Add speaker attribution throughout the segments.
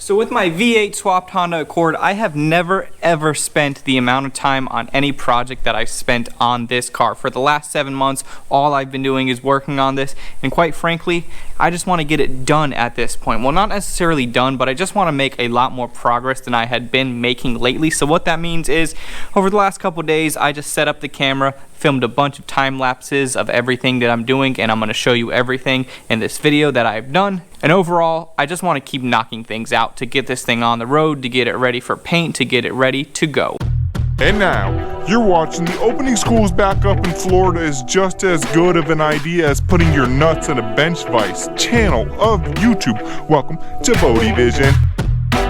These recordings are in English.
Speaker 1: So with my V8 swapped Honda Accord, I have never ever spent the amount of time on any project that I've spent on this car. For the last 7 months, all I've been doing is working on this, and quite frankly, I just want to get it done at this point. Well, not necessarily done, but I just want to make a lot more progress than I had been making lately. So what that means is, over the last couple days, I just set up the camera, filmed a bunch of time lapses of everything that I'm doing, and I'm going to show you everything in this video that I've done. And overall, I just want to keep knocking things out to get this thing on the road, to get it ready for paint, to get it ready to go.
Speaker 2: And now, you're watching the opening schools back up in Florida is just as good of an idea as putting your nuts in a bench vise channel of YouTube. Welcome to Bodie Vision.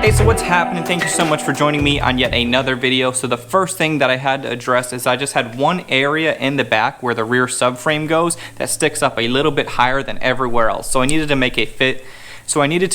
Speaker 1: Hey, so what's happening? Thank you so much for joining me on yet another video. So the first thing that I had to address is I just had one area in the back where the rear subframe goes that sticks up a little bit higher than everywhere else. So I needed to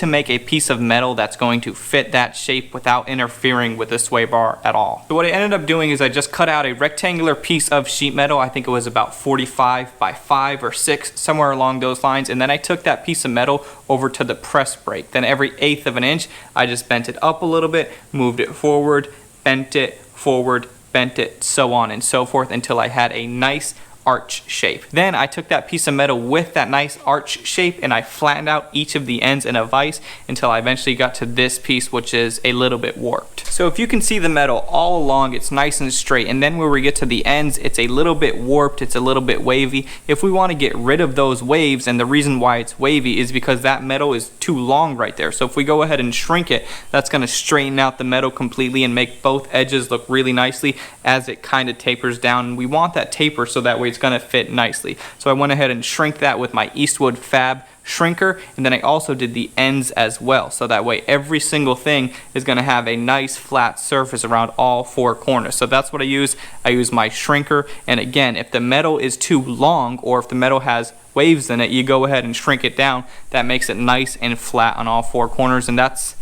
Speaker 1: make a piece of metal that's going to fit that shape without interfering with the sway bar at all. So what I ended up doing is I just cut out a rectangular piece of sheet metal. I think it was about 45 by 5 or 6, somewhere along those lines. And then I took that piece of metal over to the press brake. Then every 1/8 of an inch, I just bent it up a little bit, moved it forward, bent it forward, bent it, so on and so forth until I had a nice arch shape. Then I took that piece of metal with that nice arch shape and I flattened out each of the ends in a vise until I eventually got to this piece, which is a little bit warped. So if you can see the metal all along, it's nice and straight, and then where we get to the ends, it's a little bit warped, it's a little bit wavy. If we want to get rid of those waves, and the reason why it's wavy is because that metal is too long right there. So if we go ahead and shrink it, that's going to straighten out the metal completely and make both edges look really nicely as it kind of tapers down. And we want that taper so that way it's going to fit nicely. So I went ahead and shrink that with my Eastwood Fab shrinker, and then I also did the ends as well, so that way every single thing is going to have a nice flat surface around all 4 corners. So that's what I use. I use my shrinker, and again, if the metal is too long or if the metal has waves in it, you go ahead and shrink it down. That makes it nice and flat on all 4 corners, and that's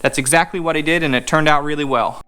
Speaker 1: exactly what I did, and it turned out really well.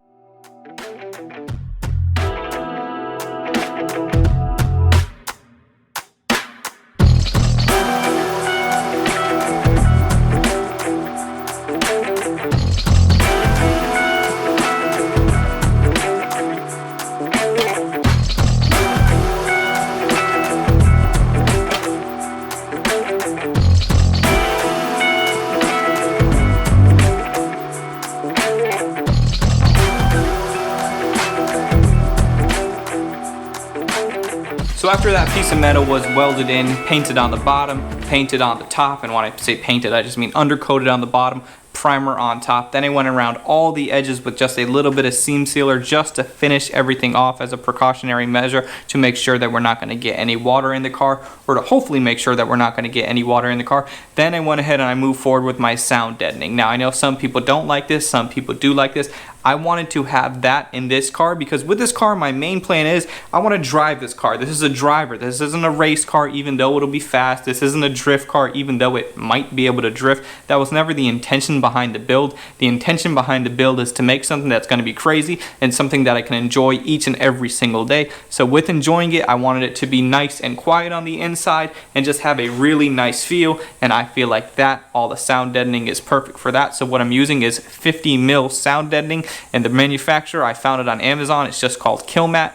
Speaker 1: So after that piece of metal was welded in, painted on the bottom, painted on the top, and when I say painted, I just mean undercoated on the bottom, primer on top. Then I went around all the edges with just a little bit of seam sealer just to finish everything off as a precautionary measure to make sure that we're not going to get any water in the car, or to hopefully make sure that we're not going to get any water in the car. Then I went ahead and I moved forward with my sound deadening. Now I know some people don't like this, some people do like this. I wanted to have that in this car because with this car, my main plan is I want to drive this car. This is a driver. This isn't a race car, even though it'll be fast. This isn't a drift car, even though it might be able to drift. That was never the intention behind the build. The intention behind the build is to make something that's going to be crazy and something that I can enjoy each and every single day. So with enjoying it, I wanted it to be nice and quiet on the inside and just have a really nice feel. And I feel like that, all the sound deadening is perfect for that. So what I'm using is 50 mil sound deadening. And the manufacturer, I found it on Amazon. It's just called Killmat.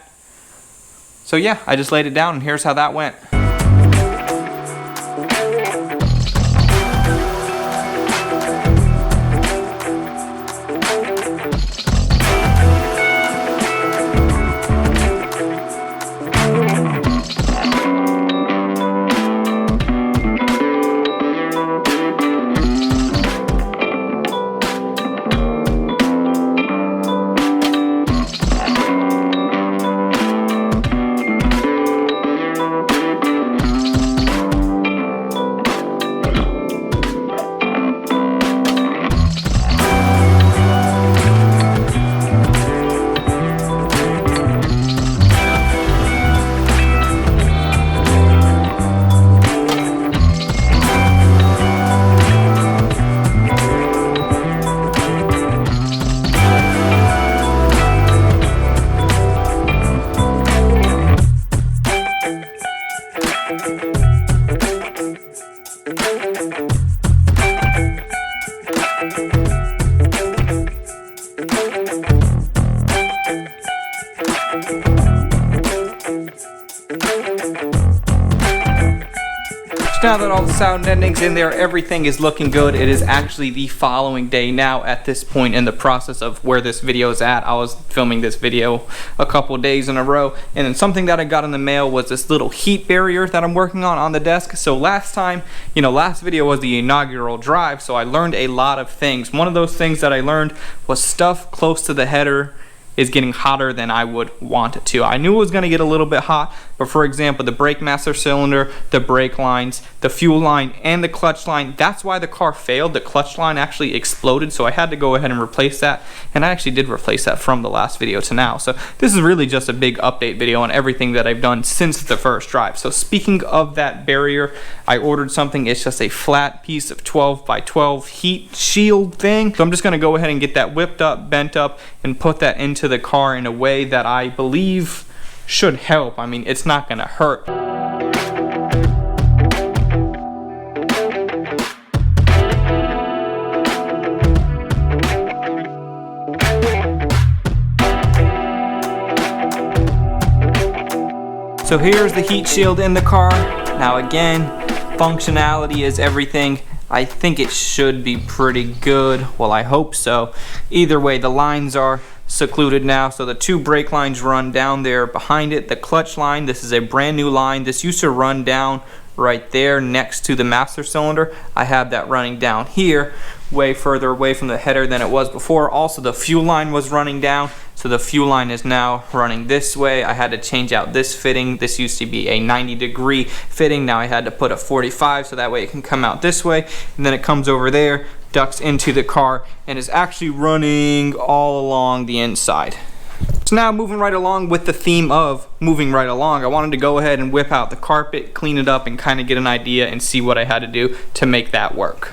Speaker 1: So yeah, I just laid it down and here's how that went. Now that all the sound endings in there, everything is looking good. It is actually the following day now at this point in the process of where this video is at. I was filming this video a couple days in a row, and then something that I got in the mail was this little heat barrier that I'm working on the desk. So last time, last video was the inaugural drive, so I learned a lot of things. One of those things that I learned was stuff close to the header is getting hotter than I would want it to. I knew it was going to get a little bit hot, but for example, the brake master cylinder, the brake lines, the fuel line, and the clutch line, that's why the car failed. The clutch line actually exploded, so I had to go ahead and replace that, and I actually did replace that from the last video to now. So this is really just a big update video on everything that I've done since the first drive. So speaking of that barrier, I ordered something. It's just a flat piece of 12 by 12 heat shield thing. So I'm just going to go ahead and get that whipped up, bent up, and put that into the car in a way that I believe should help. I mean, it's not gonna hurt. So here's the heat shield in the car. Now again, functionality is everything. I think it should be pretty good. Well, I hope so. Either way, the lines are secluded now, so the two brake lines run down there behind it. The clutch line, this is a brand new line. This used to run down right there next to the master cylinder. I have that running down here, way further away from the header than it was before. Also, the fuel line was running down, so the fuel line is now running this way. I had to change out this fitting. This used to be a 90-degree fitting. Now I had to put a 45 so that way it can come out this way, and then it comes over there, ducts into the car, and is actually running all along the inside. So now moving right along with the theme of moving right along, I wanted to go ahead and whip out the carpet, clean it up, and kind of get an idea and see what I had to do to make that work.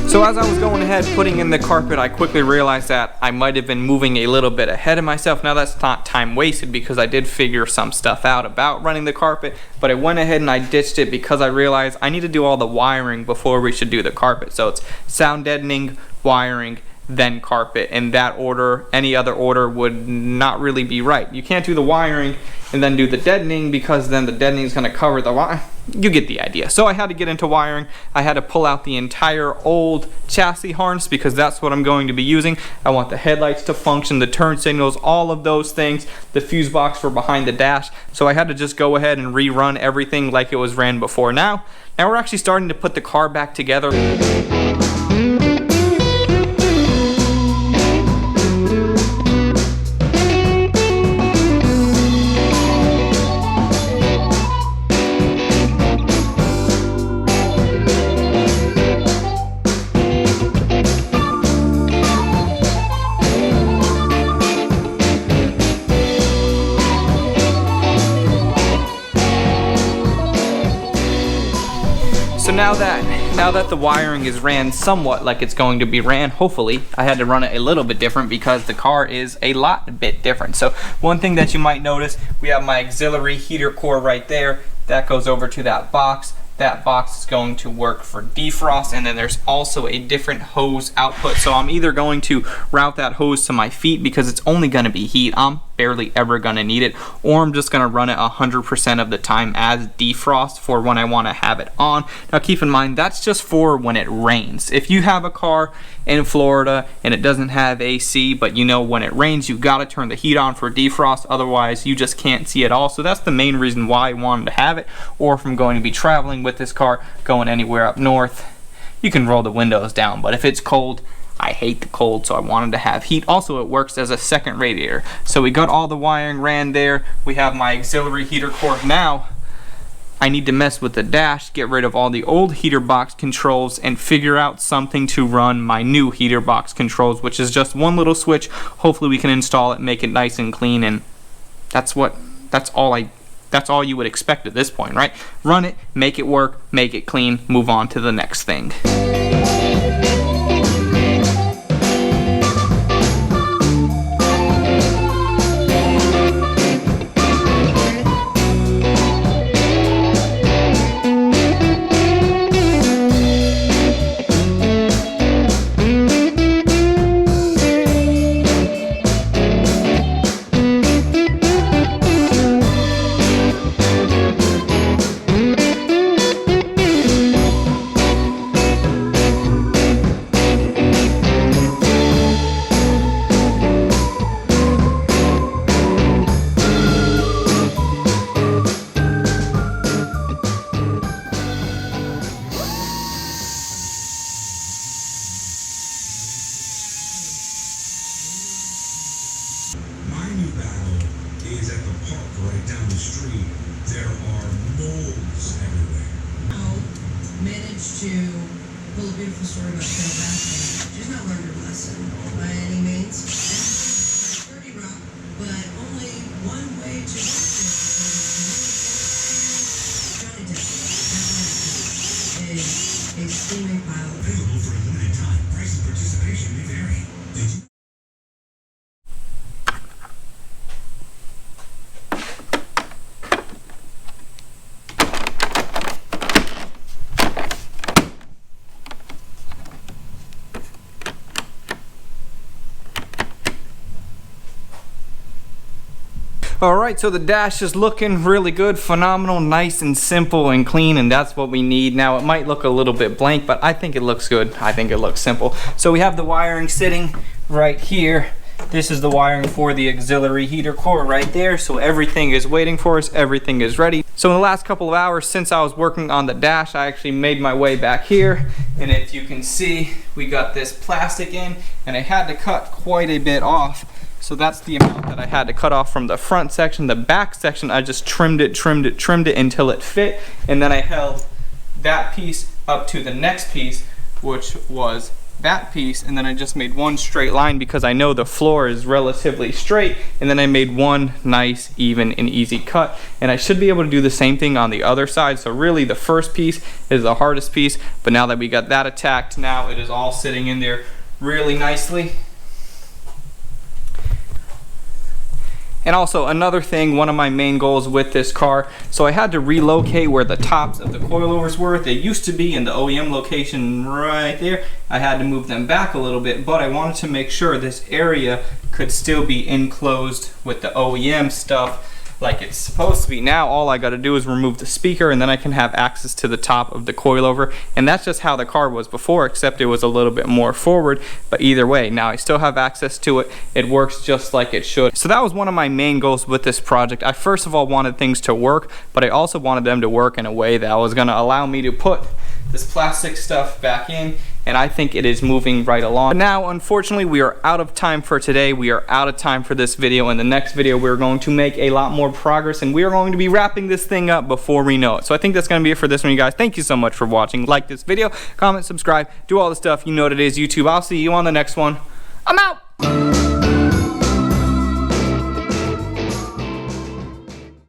Speaker 1: So as I was going ahead putting in the carpet, I quickly realized that I might have been moving a little bit ahead of myself. Now that's not time wasted because I did figure some stuff out about running the carpet, but I went ahead and I ditched it because I realized I need to do all the wiring before we should do the carpet. So it's sound deadening, wiring, then carpet. In that order, any other order would not really be right. You can't do the wiring and then do the deadening because then the deadening is going to cover the wire. You get the idea. So I had to get into wiring. I had to pull out the entire old chassis harness because that's what I'm going to be using. I want the headlights to function, the turn signals, all of those things, the fuse box for behind the dash. So I had to just go ahead and rerun everything like it was ran before. Now we're actually starting to put the car back together. So now that the wiring is ran somewhat like it's going to be ran, hopefully, I had to run it a little bit different because the car is a bit different. So one thing that you might notice, we have my auxiliary heater core right there. That goes over to that box. That box is going to work for defrost, and then there's also a different hose output. So I'm either going to route that hose to my feet because it's only going to be heat. I'm barely ever going to need it, or I'm just going to run it 100% of the time as defrost for when I want to have it on. Now keep in mind, that's just for when it rains. If you have a car in Florida and it doesn't have AC, but when it rains, you got to turn the heat on for defrost, otherwise you just can't see it all. So that's the main reason why I wanted to have it. Or if I'm going to be traveling with this car, going anywhere up north, you can roll the windows down. But if it's cold, I hate the cold, so I wanted to have heat. Also, it works as a second radiator. So we got all the wiring ran there. We have my auxiliary heater core. Now I need to mess with the dash, get rid of all the old heater box controls, and figure out something to run my new heater box controls, which is just one little switch. Hopefully we can install it, make it nice and clean, and that's all I that's all you would expect at this point, right? Run it, make it work, make it clean, move on to the next thing.
Speaker 3: My new battle is at the park right down the street. There are moles everywhere.
Speaker 4: Now, managed to pull a beautiful story about Carol Baskin. She's not learned her lesson by any means. And 30 Rock, but only one way to watch it. Johnny Depp, that is a steaming pile.
Speaker 3: Available for a limited time. Price and participation may vary. Did you?
Speaker 1: Alright, so the dash is looking really good, phenomenal, nice and simple and clean, and that's what we need. Now it might look a little bit blank, but I think it looks good. I think it looks simple. So we have the wiring sitting right here. This is the wiring for the auxiliary heater core right there. So everything is waiting for us, everything is ready. So in the last couple of hours since I was working on the dash, I actually made my way back here. And if you can see, we got this plastic in, and I had to cut quite a bit off. So that's the amount that I had to cut off from the front section. The back section, I just trimmed it until it fit. And then I held that piece up to the next piece, which was that piece. And then I just made one straight line because I know the floor is relatively straight. And then I made one nice, even, and easy cut. And I should be able to do the same thing on the other side. So really the first piece is the hardest piece. But now that we got that attacked, now it is all sitting in there really nicely. And also another thing, one of my main goals with this car, so I had to relocate where the tops of the coilovers were. They used to be in the OEM location right there. I had to move them back a little bit, but I wanted to make sure this area could still be enclosed with the OEM stuff like it's supposed to be. Now all I got to do is remove the speaker, and then I can have access to the top of the coilover. And that's just how the car was before, except it was a little bit more forward. But either way, now I still have access to it. It works just like it should. So that was one of my main goals with this project. I first of all wanted things to work, but I also wanted them to work in a way that was going to allow me to put this plastic stuff back in, and I think it is moving right along. But now, unfortunately, we are out of time for today. We are out of time for this video. In the next video, we're going to make a lot more progress, and we are going to be wrapping this thing up before we know it. So I think that's going to be it for this one, you guys. Thank you so much for watching. Like this video, comment, subscribe, do all the stuff. You know what it is, YouTube. I'll see you on the next one. I'm out!